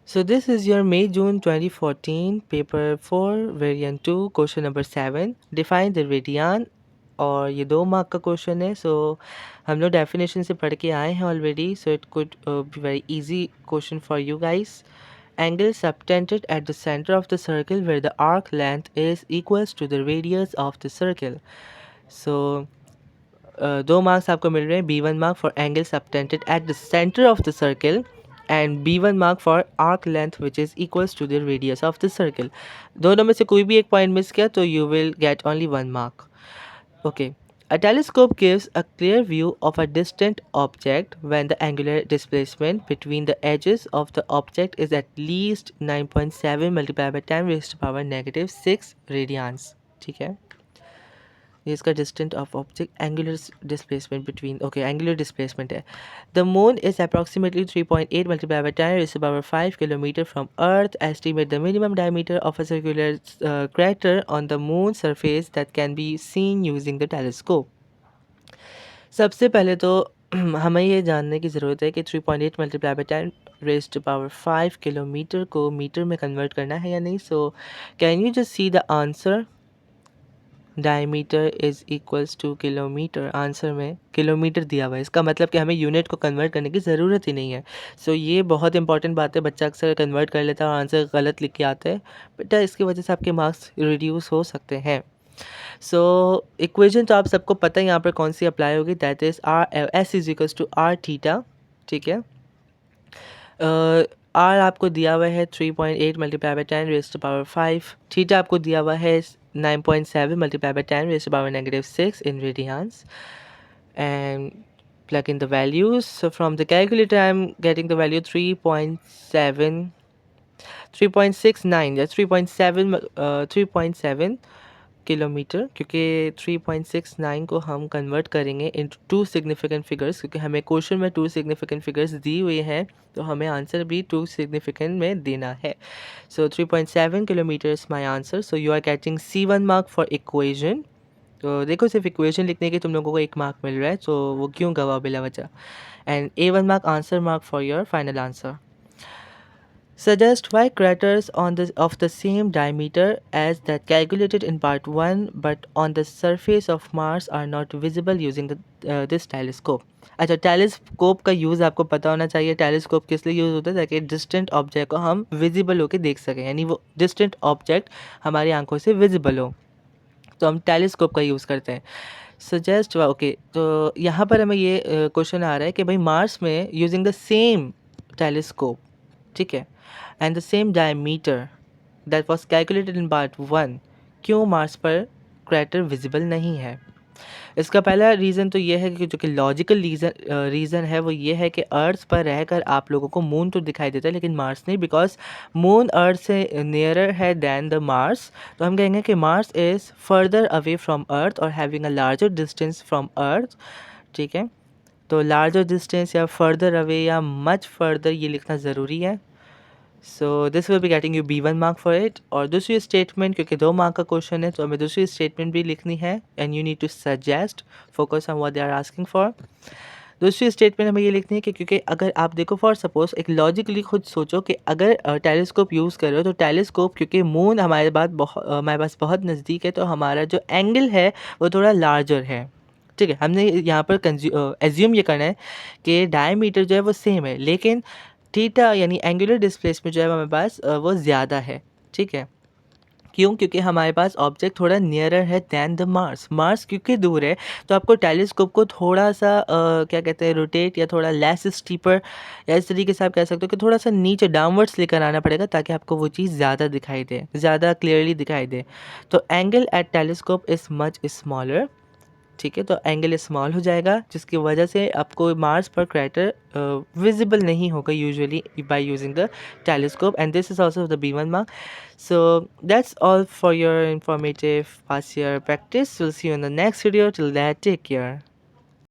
So this is your May-June 2014 paper 4 variant 2 question number 7. Define the radian और ये 2 mark का question है. सो हम लोग डेफिनेशन से पढ़ के आए हैं already. So it could be very easy question for you guys. Angle subtended at the center of the circle where the arc length is equals to the radius of the circle. So 2 marks आपको मिल रहे हैं. B1 mark for angle subtended at the center of the circle and B1 mark for arc length which is equals to the radius of the circle. दोनों में से कोई भी एक point miss किया तो you will get only 1 mark. Okay. A telescope gives a clear view of a distant object when the angular displacement between the edges of the object is at least 9.7 multiplied by 10 raised to power negative 6 radians. ठीक है. ये इसका distant of object angular displacement between angular displacement है. The moon is approximately 3.8 multiply by 10 raised to power 5 kilometre from earth. Estimate the minimum diameter of a circular crater on the moon surface that can be seen using the telescope. सबसे पहले तो हमें ये जानने की ज़रूरत है कि 3.8 multiply by 10 raise to power 5 kilometre को मीटर में कन्वर्ट करना है या नहीं. So can you just see the answer. Diameter is equals to kilometre. Answer में किलोमीटर दिया हुआ है, इसका मतलब कि हमें यूनिट को कन्वर्ट करने की ज़रूरत ही नहीं है. सो ये बहुत इंपॉर्टेंट बात है. बच्चा अक्सर कन्वर्ट कर लेता है और आंसर गलत लिख के आता है. बेटा इसकी वजह से आपके मार्क्स रिड्यूस हो सकते हैं. सो इक्वेशन तो आप सबको पता है यहाँ पर कौन सी अप्लाई होगी. That is R S is equals to R theta. ठीक है. आर आपको दिया हुआ है 3.8 multiply by 10 raise to power 5. Theta आपको दिया हुआ है 9.7 multiplied by 10 raised to power negative 6 in radians, and plug in the values. So from the calculator I'm getting the value 3.7 3.69. That's 3.7 kilometre, क्योंकि 3.69 को हम कन्वर्ट करेंगे इनटू 2 सिग्निफिकेंट फिगर्स, क्योंकि हमें क्वेश्चन में 2 सिग्निफिकेंट फिगर्स दी हुई हैं तो हमें आंसर भी 2 सिग्निफिकेंट में देना है. So 3.7 kilometre is my answer. So you are getting C1 mark for equation. तो देखो सिर्फ इक्वेशन लिखने के तुम लोगों को 1 मार्क मिल रहा है, तो वो क्यों गवा बिला वजह. And A1 mark answer mark for your final answer. Suggest why craters of the same diameter as that calculated in part 1 but on the surface of Mars are not visible using this telescope. अच्छा, telescope का use आपको पता होना चाहिए. Telescope किस लिए use होता है? ताकि डिस्टेंट ऑब्जेक्ट को हम विजिबल होकर देख सकें, यानी वो डिस्टेंट ऑब्जेक्ट हमारी आंखों से विजिबल हो, तो हम टेलीस्कोप का यूज़ करते हैं. Suggest okay. तो यहाँ पर हमें ये क्वेश्चन आ रहा है कि भाई मार्स में यूजिंग द सेम टेलीस्कोप, ठीक है, and the same diameter that was calculated in part 1, क्यों मार्स पर क्रैटर विजिबल नहीं है. इसका पहला रीज़न तो ये है कि जो कि लॉजिकल रीज़न है वो ये है कि अर्थ पर रहकर आप लोगों को मून तो दिखाई देता है लेकिन मार्स नहीं, बिकॉज मून अर्थ से नियरर है दैन द मार्स. तो हम कहेंगे कि Mars is further away from earth और having a larger distance from earth. ठीक है, तो लार्जर डिस्टेंस या फर्दर अवे या मच फर्दर ये लिखना ज़रूरी है. So this will be getting you B1 mark for it. और दूसरी स्टेटमेंट, क्योंकि 2 मार्क का क्वेश्चन है तो हमें दूसरी स्टेटमेंट भी लिखनी है and you need to suggest, focus on what they are asking for. दूसरी स्टेटमेंट हमें ये लिखनी है कि क्योंकि अगर आप देखो फॉर सपोज एक लॉजिकली खुद सोचो कि अगर टेलीस्कोप यूज़ कर रहे हो तो टेलीस्कोप, क्योंकि मून हमारे पास बहुत नज़दीक है, तो हमारा जो एंगल है वो थोड़ा लार्जर है. ठीक है, हमने यहाँ पर एज्यूम ये करना है कि डायमीटर जो है वो सेम है, लेकिन थीटा यानी एंगुलर डिस्प्लेसमेंट जो है हमारे पास वो ज़्यादा है. ठीक है, क्यों? क्योंकि हमारे पास ऑब्जेक्ट थोड़ा नियरर है दैन द मार्स. मार्स क्योंकि दूर है तो आपको टेलीस्कोप को थोड़ा सा क्या कहते हैं, रोटेट या थोड़ा लेस स्टीपर, या इस तरीके से आप कह सकते हो कि थोड़ा सा नीचे डाउनवर्ड्स लेकर आना पड़ेगा ताकि आपको वो चीज़ ज़्यादा दिखाई दे, ज़्यादा क्लियरली दिखाई दे. तो angle at telescope is much smaller. ठीक है, तो एंगल स्मॉल हो जाएगा जिसकी वजह से आपको मार्स पर क्रैटर विजिबल नहीं होगा usually by using the telescope. And this is also the B1 mark. So that's all for your informative past year practice. We'll see you in the next video. Till that, take care.